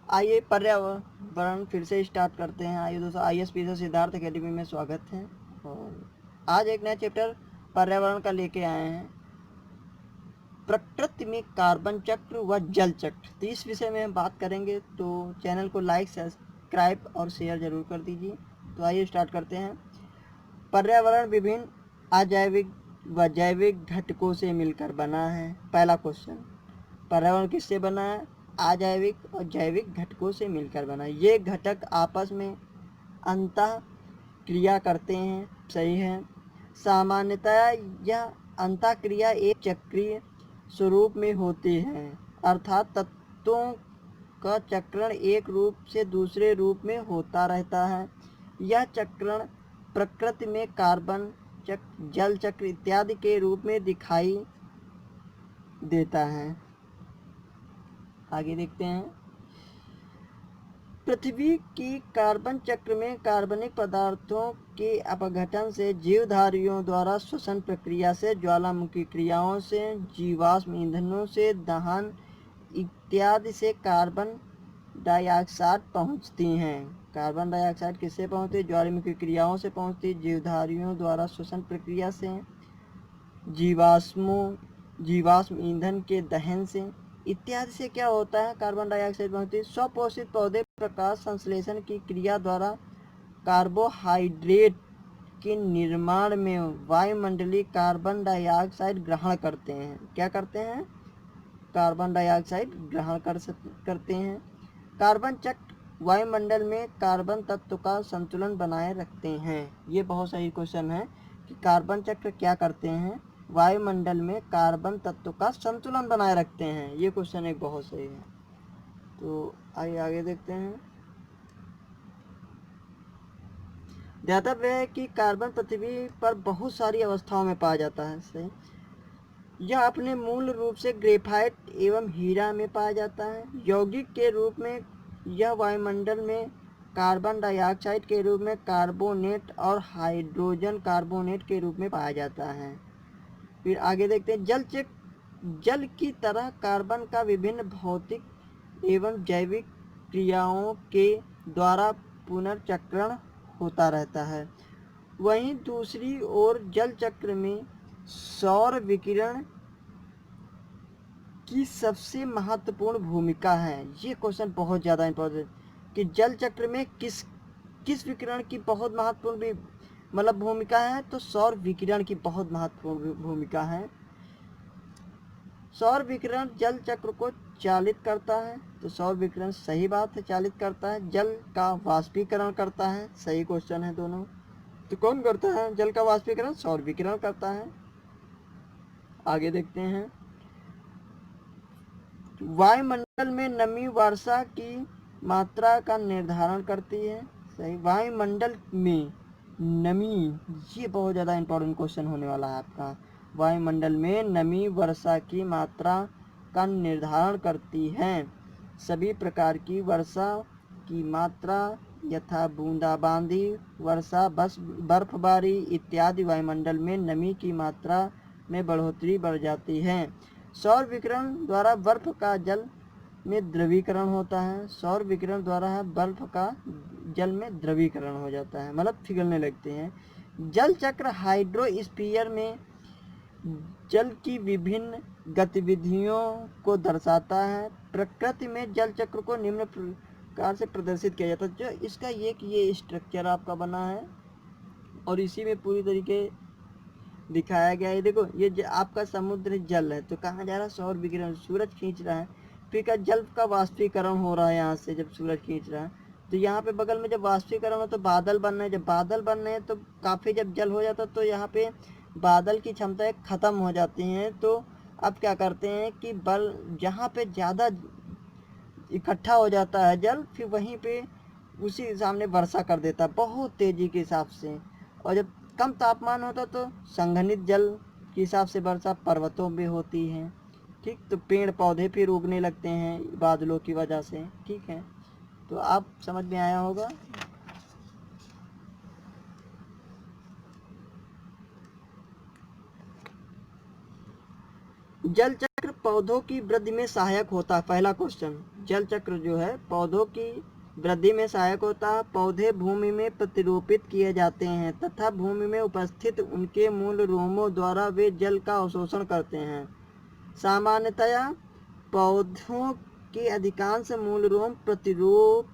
आइए पर्यावरण फिर से स्टार्ट करते हैं। आइए दोस्तों, ISP से सिद्धार्थ अकेडमी में स्वागत है। और आज एक नया चैप्टर पर्यावरण का लेके आए हैं, प्रकृति में कार्बन चक्र व जल चक्र। तो इस विषय में हम बात करेंगे, तो चैनल को लाइक, सब्सक्राइब और शेयर जरूर कर दीजिए। तो आइए स्टार्ट करते हैं। पर्यावरण विभिन्न अजैविक व जैविक घटकों से मिलकर बना है। पहला क्वेश्चन, पर्यावरण किससे बना है? अजैविक और जैविक घटकों से मिलकर बना है। ये घटक आपस में अंतः क्रिया करते हैं। सही है। सामान्यतया यह अंतः क्रिया एक चक्रीय स्वरूप में होती है, अर्थात तत्वों का चक्रण एक रूप से दूसरे रूप में होता रहता है। यह चक्रण प्रकृति में कार्बन चक्र, जल चक्र इत्यादि के रूप में दिखाई देता है। आगे देखते हैं। पृथ्वी की कार्बन चक्र में कार्बनिक पदार्थों के अपघटन से, जीवधारियों द्वारा श्वसन प्रक्रिया से, ज्वालामुखी क्रियाओं से, जीवाश्म ईंधनों से, दहन इत्यादि से कार्बन डाइऑक्साइड पहुंचती हैं। कार्बन डाइऑक्साइड किससे पहुंचती? ज्वालामुखी क्रियाओं से पहुंचती, जीवधारियों द्वारा श्वसन प्रक्रिया से, जीवाश्म ईंधन के दहन से इत्यादि से क्या होता है? कार्बन डाइऑक्साइड पहुंचती है। स्वपोषित पौधे प्रकाश संश्लेषण की क्रिया द्वारा कार्बोहाइड्रेट के निर्माण में वायुमंडलीय कार्बन डाइऑक्साइड ग्रहण करते हैं। क्या करते हैं? कार्बन डाइऑक्साइड ग्रहण करते हैं। कार्बन चक्र वायुमंडल में कार्बन तत्व का संतुलन बनाए रखते हैं। ये बहुत सही क्वेश्चन है कि कार्बन चक्र क्या करते हैं? वायुमंडल में कार्बन तत्व का संतुलन बनाए रखते हैं। ये क्वेश्चन एक बहुत सही है। तो आइए आगे देखते हैं। ध्यातव्य है कि कार्बन पृथ्वी पर बहुत सारी अवस्थाओं में पाया जाता है। सही। यह अपने मूल रूप से ग्रेफाइट एवं हीरा में पाया जाता है। यौगिक के रूप में यह वायुमंडल में कार्बन डाइऑक्साइड के रूप में कार्बोनेट और हाइड्रोजन कार्बोनेट के रूप में पाया जाता है। फिर आगे देखते हैं। जल की तरह कार्बन का विभिन्न भौतिक एवं जैविक क्रियाओं के द्वारा पुनर्चक्रण होता रहता है। वहीं दूसरी ओर जल चक्र में सौर विकिरण की सबसे महत्वपूर्ण भूमिका है। ये क्वेश्चन बहुत ज़्यादा इंपॉर्टेंट कि जल चक्र में किस विकिरण की बहुत महत्वपूर्ण भूमिका है? तो सौर विकिरण की बहुत महत्वपूर्ण भूमिका है। सौर विकिरण जल चक्र को चालित करता है। तो सौर विकिरण सही बात है, चालित करता है। जल का वाष्पीकरण करता है। सही क्वेश्चन है दोनों। तो कौन करता है जल का वाष्पीकरण? सौर विकिरण करता है। आगे देखते हैं। वायुमंडल में नमी वर्षा की मात्रा का निर्धारण करती है। सही। वायुमंडल में नमी, ये बहुत ज़्यादा इंपॉर्टेंट क्वेश्चन होने वाला है आपका। वायुमंडल में नमी वर्षा की मात्रा का निर्धारण करती है। सभी प्रकार की वर्षा की मात्रा यथा बूंदाबांदी वर्षा, बर्फबारी इत्यादि वायुमंडल में नमी की मात्रा में बढ़ जाती है। सौर विकिरण द्वारा बर्फ का जल में द्रवीकरण होता है। सौर विकिरण द्वारा बर्फ का जल में द्रवीकरण हो जाता है, मतलब पिघलने लगते हैं। जल चक्र हाइड्रोस्फीयर में जल की विभिन्न गतिविधियों को दर्शाता है। प्रकृति में जल चक्र को निम्न प्रकार से प्रदर्शित किया जाता है। जो इसका ये स्ट्रक्चर आपका बना है और इसी में पूरी तरीके दिखाया गया है। देखो, ये आपका समुद्र जल है, तो कहाँ जा रहा है? सौर विकिरण, सूरज खींच रहा है। फिर क्या? जल का वाष्पीकरण हो रहा है यहाँ से, जब सूरज खींच रहा है तो यहाँ पे बगल में जब वाष्पीकरण हो तो बादल बन रहे हैं। जब बादल बन रहे हैं तो काफ़ी जब जल हो जाता है तो यहाँ पे बादल की क्षमताएं ख़त्म हो जाती हैं। तो अब क्या करते हैं कि बल जहाँ पे ज़्यादा इकट्ठा हो जाता है जल, फिर वहीं पे उसी सामने वर्षा कर देता है बहुत तेज़ी के हिसाब से। और जब कम तापमान होता तो संघनित जल के हिसाब से वर्षा पर्वतों में होती है। ठीक। तो पेड़ पौधे फिर उगने लगते हैं बादलों की वजह से। ठीक है, तो आप समझ में आया होगा। जल चक्र पौधों की वृद्धि में सहायक होता है। पहला क्वेश्चन, जल चक्र जो है पौधों की वृद्धि में सहायक होता है। पौधे भूमि में प्रतिरोपित किए जाते हैं तथा भूमि में उपस्थित उनके मूल रोमों द्वारा वे जल का अवशोषण करते हैं। सामान्यतया पौधों के अधिकांश मूल रोम प्रतिरोप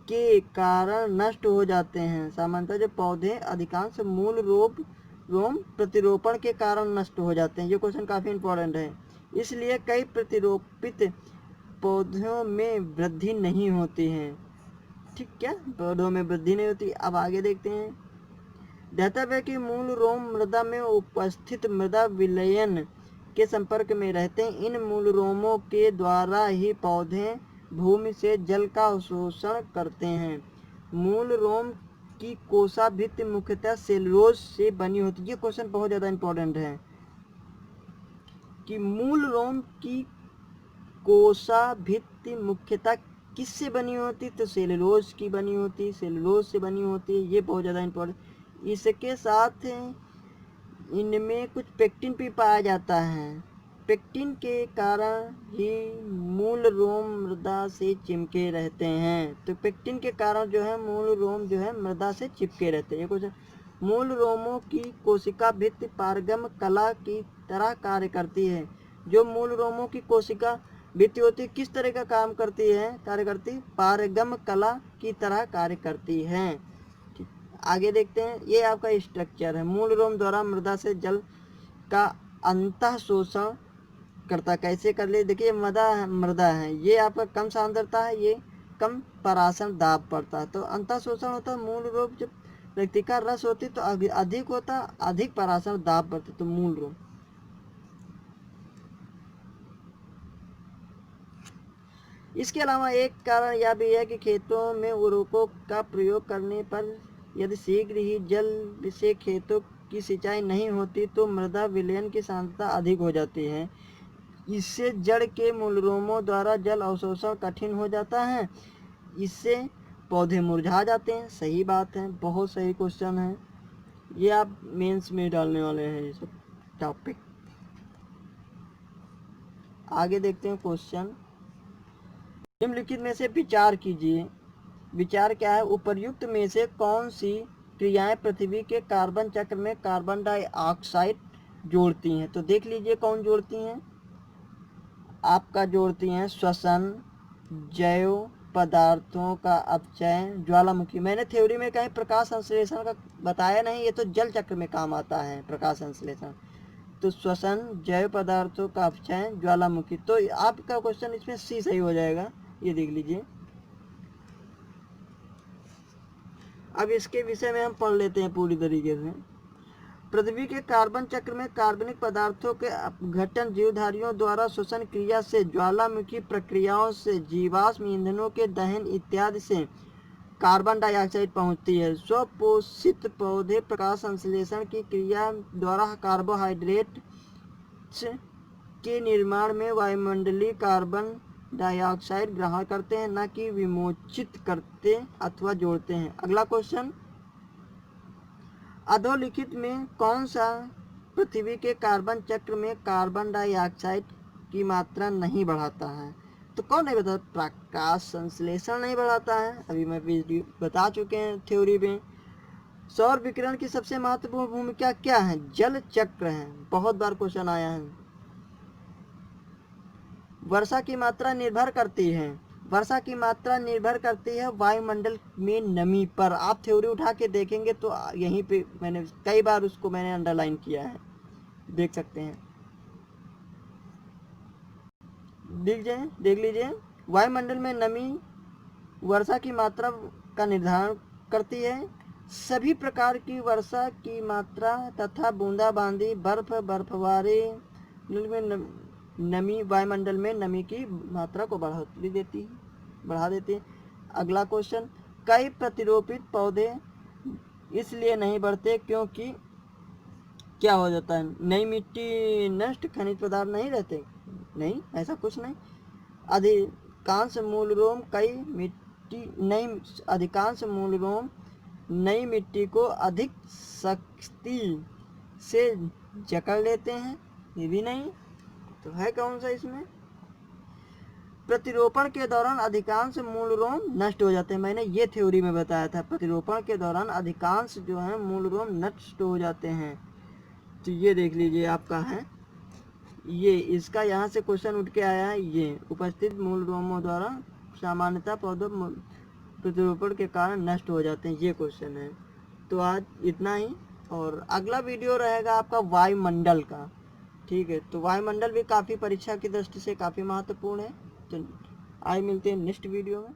के कारण नष्ट हो जाते हैं। सामान्यतः जो पौधे अधिकांश मूल रोम प्रतिरोपण के कारण नष्ट हो जाते हैं। ये क्वेश्चन काफ़ी इंपॉर्टेंट है। इसलिए कई प्रतिरोपित पौधों में वृद्धि नहीं होती है। ठीक, क्या पौधों में वृद्धि नहीं होती। अब आगे देखते हैं। दातव्य कि मूल रोम मृदा में उपस्थित मृदा विलयन के संपर्क में रहते हैं। इन मूल रोमों के द्वारा ही पौधे भूमि से जल का अवशोषण करते हैं। मूल रोम की कोशा भित्ति मुख्यतः सेलुलोज से बनी होती है। ये क्वेश्चन बहुत ज़्यादा इंपॉर्टेंट है कि मूल रोम की कोशा भित्ति मुख्यतः किससे बनी होती, तो सेलुलोज की बनी होती, सेलुलोज से बनी होती है। ये बहुत ज़्यादा इंपॉर्टेंट। इसके साथ इनमें कुछ पेक्टिन भी पाया जाता है। पेक्टिन के कारण ही मूल रोम मृदा से चिपके रहते हैं। तो पेक्टिन के कारण जो है मूल रोम जो है मृदा से चिपके रहते हैं। कुछ मूल रोमों की कोशिका भित्ति पारगम कला की तरह कार्य करती है। जो मूल रोमों की कोशिका भित्ति होती किस तरह का काम करती है, कार्य करती, पारगम कला की तरह कार्य करती है। आगे देखते हैं। ये आपका स्ट्रक्चर है। मूल रोम द्वारा मृदा से जल का अंतः शोषण करता। कैसे कर ले, देखिए मृदा है, ये आपका कम सांद्रता है, ये कम परासर दाब पड़ता है। तो अंतः शोषण होता है मूल रोम। जब व्यक्ति का रस होती तो अधिक होता, अधिक परासर दाब पड़ती तो मूल रोम। इसके अलावा एक कारण यह भी है कि खेतों में उर्वरकों का प्रयोग करने पर यदि शीघ्र ही जल से खेतों की सिंचाई नहीं होती तो मृदा विलयन की सांद्रता अधिक हो जाती है। इससे जड़ के मूलरोमों द्वारा जल अवशोषण कठिन हो जाता है। इससे पौधे मुरझा जाते हैं। सही बात है, बहुत सही क्वेश्चन है। ये आप मेंस में डालने वाले हैं ये सब टॉपिक। आगे देखते हैं क्वेश्चन। निम्नलिखित में से विचार कीजिए। विचार क्या है, उपर्युक्त में से कौन सी क्रियाएं पृथ्वी के कार्बन चक्र में कार्बन डाइऑक्साइड जोड़ती हैं। तो देख लीजिए कौन जोड़ती हैं। आपका जोड़ती हैं श्वसन, जैव पदार्थों का अपचय, ज्वालामुखी। मैंने थ्योरी में कहीं प्रकाश संश्लेषण का बताया नहीं, ये तो जल चक्र में काम आता है प्रकाश संश्लेषण। तो श्वसन, जैव पदार्थों का अपचय, ज्वालामुखी। तो आपका क्वेश्चन इसमें सी सही हो जाएगा। ये देख लीजिए। अब इसके विषय में हम पढ़ लेते हैं पूरी तरीके से। पृथ्वी के कार्बन चक्र में कार्बनिक पदार्थों के अपघटन, जीवधारियों द्वारा श्वसन क्रिया से, ज्वालामुखी प्रक्रियाओं से, जीवाश्म ईंधनों के दहन इत्यादि से कार्बन डाइऑक्साइड पहुंचती है। स्वपोषित पौधे प्रकाश संश्लेषण की क्रिया द्वारा कार्बोहाइड्रेट के निर्माण में वायुमंडलीय कार्बन डाइऑक्साइड ग्रहण करते हैं, न कि विमोचित करते अथवा जोड़ते हैं। अगला क्वेश्चन, अधोलिखित में कौन सा पृथ्वी के कार्बन चक्र में कार्बन डाइऑक्साइड की मात्रा नहीं बढ़ाता है। तो कौन नहीं बताता, प्रकाश संश्लेषण नहीं बढ़ाता है। अभी मैं वीडियो बता चुके हैं थ्योरी में। सौर विकिरण की सबसे महत्वपूर्ण भूमिका क्या है, जल चक्र है। बहुत बार क्वेश्चन आया है। वर्षा की मात्रा निर्भर करती है, वर्षा की मात्रा निर्भर करती है वायुमंडल में नमी पर। आप थ्योरी उठा के देखेंगे तो यहीं पे मैंने कई बार उसको मैंने अंडरलाइन किया है, देख सकते हैं। देख लीजिए। वायुमंडल में नमी वर्षा की मात्रा का निर्धारण करती है। सभी प्रकार की वर्षा की मात्रा तथा बूंदाबांदी, बर्फ, बर्फबारी में नमी वायुमंडल में नमी की मात्रा को बढ़ा देती है। अगला क्वेश्चन, कई प्रतिरोपित पौधे इसलिए नहीं बढ़ते क्योंकि क्या हो जाता है, नई मिट्टी नष्ट, खनिज पदार्थ नहीं रहते। नहीं, ऐसा कुछ नहीं। अधिकांश मूलरोम नई मिट्टी को अधिक सख्ती से जकड़ लेते हैं। ये भी नहीं तो है कौन सा इसमें, प्रतिरोपण के दौरान अधिकांश मूल रोम नष्ट हो जाते हैं। मैंने ये थ्योरी में बताया था, प्रतिरोपण के दौरान अधिकांश जो है मूल रोम नष्ट हो जाते हैं। तो ये देख लीजिए आपका है, ये इसका यहाँ से क्वेश्चन उठ के आया है। ये उपस्थित मूल रोमों द्वारा सामान्यतः पौधों प्रतिरोपण के कारण नष्ट हो जाते हैं, ये क्वेश्चन है। तो आज इतना ही, और अगला वीडियो रहेगा आपका वायुमंडल का। ठीक है, तो वायुमंडल भी काफ़ी परीक्षा की दृष्टि से काफ़ी महत्वपूर्ण है। तो आज मिलते हैं नेक्स्ट वीडियो में।